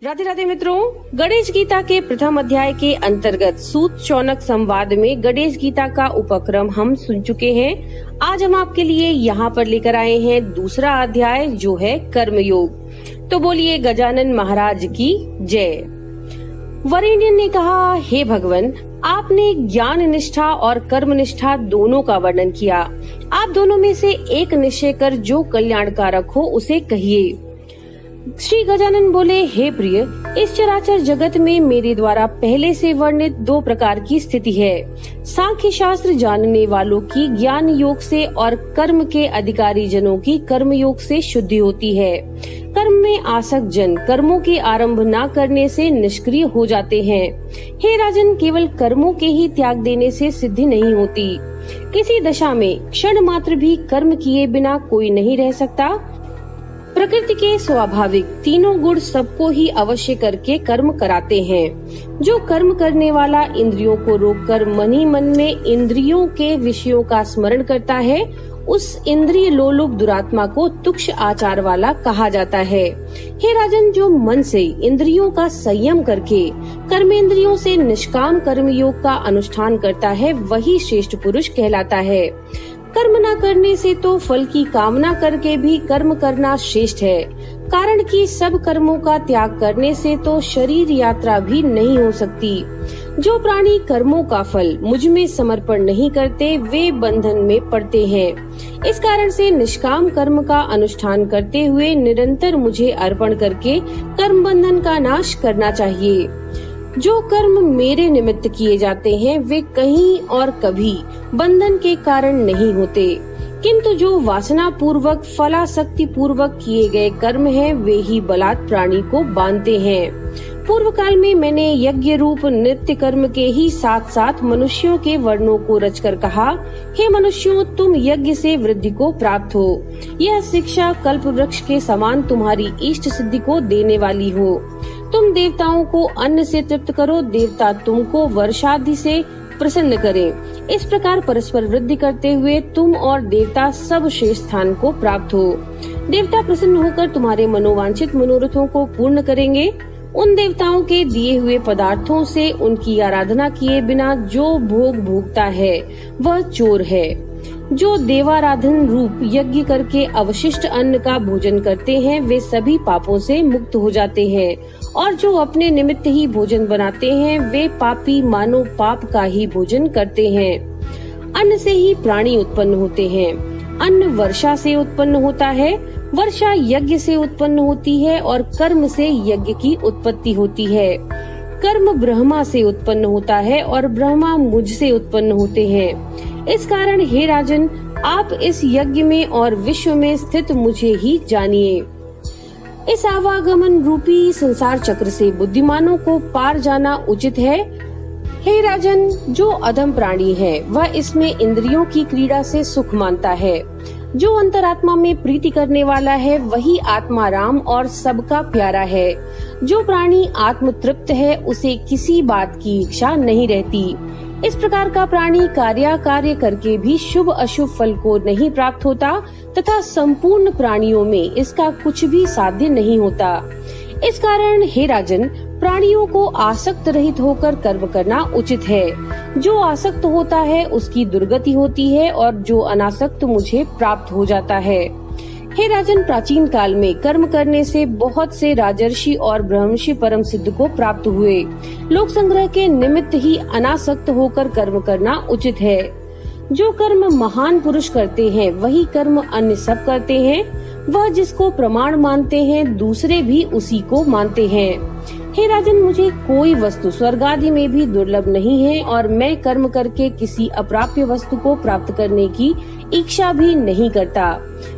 राधे राधे मित्रों, गणेश गीता के प्रथम अध्याय के अंतर्गत सूत शौनक संवाद में गणेश गीता का उपक्रम हम सुन चुके हैं। आज हम आपके लिए यहाँ पर लेकर आए हैं दूसरा अध्याय जो है कर्मयोग। तो बोलिए गजानन महाराज की जय। वरेण्य ने कहा, हे भगवान, आपने ज्ञान निष्ठा और कर्म निष्ठा दोनों का वर्णन किया। आप दोनों में से एक निश्चय कर जो कल्याणकारक हो उसे कहिए। श्री गजानन बोले, हे प्रिय, इस चराचर जगत में मेरे द्वारा पहले से वर्णित दो प्रकार की स्थिति है। सांख्य शास्त्र जानने वालों की ज्ञान योग से और कर्म के अधिकारी जनों की कर्म योग से शुद्धि होती है। कर्म में आसक्त जन कर्मों के आरंभ न करने से निष्क्रिय हो जाते हैं। हे राजन, केवल कर्मों के ही त्याग देने से सिद्धि नहीं होती। किसी दशा में क्षण मात्र भी कर्म किए बिना कोई नहीं रह सकता। प्रकृति के स्वाभाविक तीनों गुण सबको ही अवश्य करके कर्म कराते हैं। जो कर्म करने वाला इंद्रियों को रोककर मन ही मन में इंद्रियों के विषयों का स्मरण करता है, उस इंद्रिय लोलुप दुरात्मा को तुक्ष आचार वाला कहा जाता है। हे राजन, जो मन से इंद्रियों का संयम करके कर्मेंद्रियों से निष्काम कर्म योग का अनुष्ठान करता है, वही श्रेष्ठ पुरुष कहलाता है। कर्म न करने से तो फल की कामना करके भी कर्म करना श्रेष्ठ है, कारण कि सब कर्मों का त्याग करने से तो शरीर यात्रा भी नहीं हो सकती। जो प्राणी कर्मों का फल मुझ में समर्पण नहीं करते, वे बंधन में पड़ते हैं। इस कारण से निष्काम कर्म का अनुष्ठान करते हुए निरंतर मुझे अर्पण करके कर्म बंधन का नाश करना चाहिए। जो कर्म मेरे निमित्त किए जाते हैं, वे कहीं और कभी बंधन के कारण नहीं होते, किंतु जो वासना पूर्वक फलासक्ति पूर्वक किए गए कर्म हैं, वे ही बलात् प्राणी को बांधते हैं। पूर्व काल में मैंने यज्ञ रूप नित्य कर्म के ही साथ साथ मनुष्यों के वर्णों को रचकर कहा, हे मनुष्यों, तुम यज्ञ से वृद्धि को प्राप्त हो। यह शिक्षा कल्प वृक्ष के समान तुम्हारी इष्ट सिद्धि को देने वाली हो। तुम देवताओं को अन्न से तृप्त करो, देवता तुमको वर्षादि से प्रसन्न करें। इस प्रकार परस्पर वृद्धि करते हुए तुम और देवता सब श्रेष्ठ स्थान को प्राप्त हो। देवता प्रसन्न होकर तुम्हारे मनोवांछित मनोरथों को पूर्ण करेंगे। उन देवताओं के दिए हुए पदार्थों से उनकी आराधना किए बिना जो भोग भोगता है वह चोर है। जो देवाराधन रूप यज्ञ करके अवशिष्ट अन्न का भोजन करते हैं, वे सभी पापों से मुक्त हो जाते हैं, और जो अपने निमित्त ही भोजन बनाते हैं, वे पापी मानो पाप का ही भोजन करते हैं। अन्न से ही प्राणी उत्पन्न होते हैं। अन्न वर्षा से उत्पन्न होता है, वर्षा यज्ञ से उत्पन्न होती है, और कर्म से यज्ञ की उत्पत्ति होती है। कर्म ब्रह्मा से उत्पन्न होता है और ब्रह्मा मुझ से उत्पन्न होते हैं। इस कारण हे राजन, आप इस यज्ञ में और विश्व में स्थित मुझे ही जानिए। इस आवागमन रूपी संसार चक्र से बुद्धिमानों को पार जाना उचित है। हे राजन, जो अधम प्राणी है वह इसमें इंद्रियों की क्रीड़ा से सुख मानता है। जो अंतरात्मा में प्रीति करने वाला है, वही आत्मा राम और सबका प्यारा है। जो प्राणी आत्म तृप्त है, उसे किसी बात की इच्छा नहीं रहती। इस प्रकार का प्राणी कार्य करके भी शुभ अशुभ फल को नहीं प्राप्त होता, तथा संपूर्ण प्राणियों में इसका कुछ भी साध्य नहीं होता। इस कारण हे राजन, प्राणियों को आसक्त रहित होकर कर्म करना उचित है। जो आसक्त होता है उसकी दुर्गति होती है, और जो अनासक्त मुझे प्राप्त हो जाता है। हे राजन, प्राचीन काल में कर्म करने से बहुत से राजर्षि और ब्रह्मर्षि परम सिद्ध को प्राप्त हुए। लोक संग्रह के निमित्त ही अनासक्त होकर कर्म करना उचित है। जो कर्म महान पुरुष करते हैं, वही कर्म अन्य सब करते हैं। वह जिसको प्रमाण मानते हैं, दूसरे भी उसी को मानते हैं। हे राजन, मुझे कोई वस्तु स्वर्ग आदि में भी दुर्लभ नहीं है, और मैं कर्म करके किसी अप्राप्य वस्तु को प्राप्त करने की इच्छा भी नहीं करता।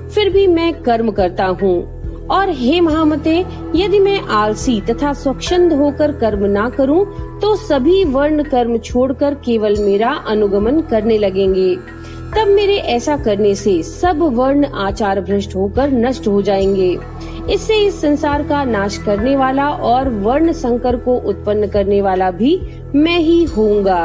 फिर भी मैं कर्म करता हूँ। और हे महामते, यदि मैं आलसी तथा स्वच्छंद होकर कर्म ना करूँ, तो सभी वर्ण कर्म छोड़कर केवल मेरा अनुगमन करने लगेंगे। तब मेरे ऐसा करने से सब वर्ण आचार भ्रष्ट होकर नष्ट हो जाएंगे। इससे इस संसार का नाश करने वाला और वर्ण संकर को उत्पन्न करने वाला भी मैं ही होऊंगा।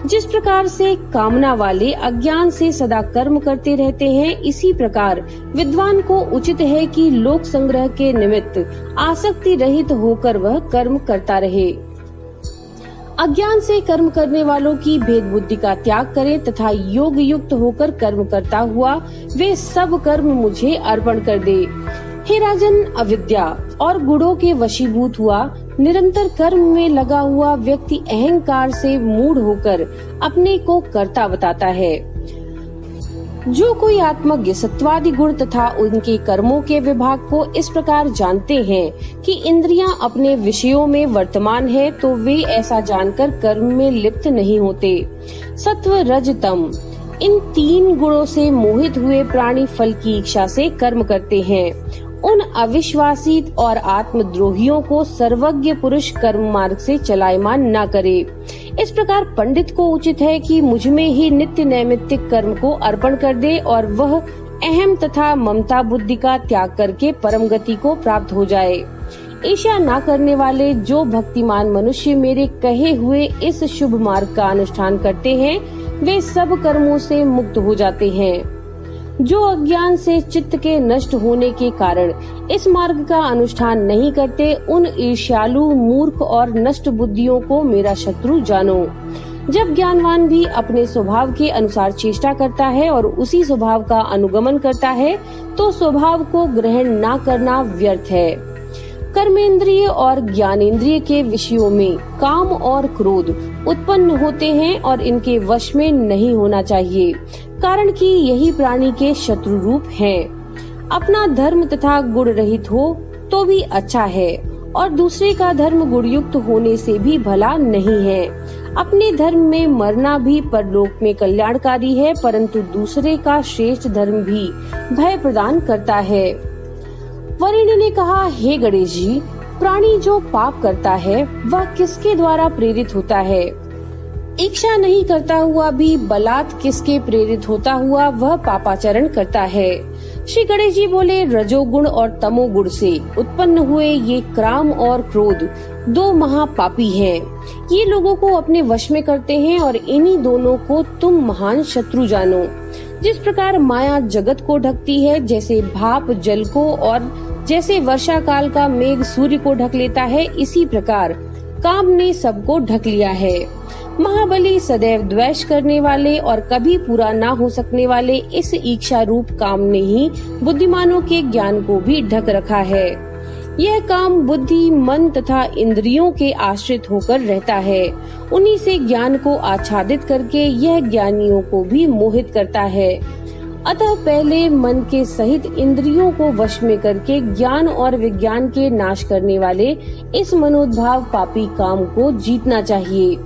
जिस प्रकार से कामना वाले अज्ञान से सदा कर्म करते रहते हैं, इसी प्रकार विद्वान को उचित है कि लोक संग्रह के निमित्त आसक्ति रहित होकर वह कर्म करता रहे। अज्ञान से कर्म करने वालों की भेद बुद्धि का त्याग करे तथा योग युक्त होकर कर्म करता हुआ वे सब कर्म मुझे अर्पण कर दे। हे राजन, अविद्या और गुणों के वशीभूत हुआ निरंतर कर्म में लगा हुआ व्यक्ति अहंकार से मूढ़ होकर अपने को कर्ता बताता है। जो कोई आत्मज्ञ सत्वादि गुण तथा उनके कर्मों के विभाग को इस प्रकार जानते हैं कि इंद्रियां अपने विषयों में वर्तमान है, तो वे ऐसा जानकर कर्म में लिप्त नहीं होते। सत्व, रज, तम इन 3 गुणों से मोहित हुए प्राणी फल की इच्छा से कर्म करते हैं। उन अविश्वासी और आत्मद्रोहियों को सर्वज्ञ पुरुष कर्म मार्ग से चलायमान न करे। इस प्रकार पंडित को उचित है कि मुझ में ही नित्य नैमित्तिक कर्म को अर्पण कर दे और वह अहम तथा ममता बुद्धि का त्याग करके परम गति को प्राप्त हो जाए। ईर्ष्या न करने वाले जो भक्तिमान मनुष्य मेरे कहे हुए इस शुभ मार्ग का अनुष्ठान करते हैं, वे सब कर्मों से मुक्त हो जाते हैं। जो अज्ञान से चित्त के नष्ट होने के कारण इस मार्ग का अनुष्ठान नहीं करते, उन ईर्ष्यालु, मूर्ख और नष्ट बुद्धियों को मेरा शत्रु जानो। जब ज्ञानवान भी अपने स्वभाव के अनुसार चेष्टा करता है और उसी स्वभाव का अनुगमन करता है, तो स्वभाव को ग्रहण न करना व्यर्थ है। कर्मेंद्रिय और ज्ञानेंद्रिय के विषयों में काम और क्रोध उत्पन्न होते हैं और इनके वश में नहीं होना चाहिए, कारण कि यही प्राणी के शत्रु रूप हैं। अपना धर्म तथा गुण रहित हो तो भी अच्छा है और दूसरे का धर्म गुणयुक्त होने से भी भला नहीं है। अपने धर्म में मरना भी परलोक में कल्याणकारी है, परंतु दूसरे का श्रेष्ठ धर्म भी भय प्रदान करता है। वरिणी ने कहा, हे गणेश जी, प्राणी जो पाप करता है वह किसके द्वारा प्रेरित होता है? इच्छा नहीं करता हुआ भी बलात् किसके प्रेरित होता हुआ वह पापाचरण करता है? श्री गणेश जी बोले, रजोगुण और तमोगुण से उत्पन्न हुए ये काम और क्रोध 2 महापापी हैं। ये लोगों को अपने वश में करते हैं और इन्हीं दोनों को तुम महान शत्रु जानो। जिस प्रकार माया जगत को ढकती है, जैसे भाप जल को और जैसे वर्षा काल का मेघ सूर्य को ढक लेता है, इसी प्रकार काम ने सबको ढक लिया है। महाबली, सदैव द्वेष करने वाले और कभी पूरा ना हो सकने वाले इस इच्छा रूप काम ने ही बुद्धिमानों के ज्ञान को भी ढक रखा है। यह काम बुद्धि, मन तथा इंद्रियों के आश्रित होकर रहता है। उन्हीं से ज्ञान को आच्छादित करके यह ज्ञानियों को भी मोहित करता है। अतः पहले मन के सहित इंद्रियों को वश में करके ज्ञान और विज्ञान के नाश करने वाले इस मनोद्भाव पापी काम को जीतना चाहिए।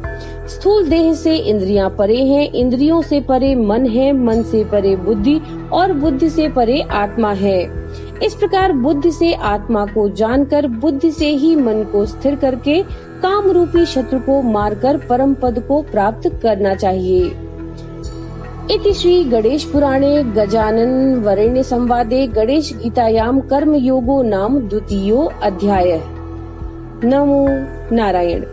स्थूल देह से इंद्रियां परे हैं, इंद्रियों से परे मन है, मन से परे बुद्धि और बुद्धि से परे आत्मा है। इस प्रकार बुद्धि से आत्मा को जानकर बुद्धि से ही मन को स्थिर करके काम रूपी शत्रु को मारकर परम पद को प्राप्त करना चाहिए। इति श्री गणेश पुराणे गजानन वरेण्य संवादे गणेश गीतायाम कर्म योगो नाम 2 अध्यायः। नमो नारायण।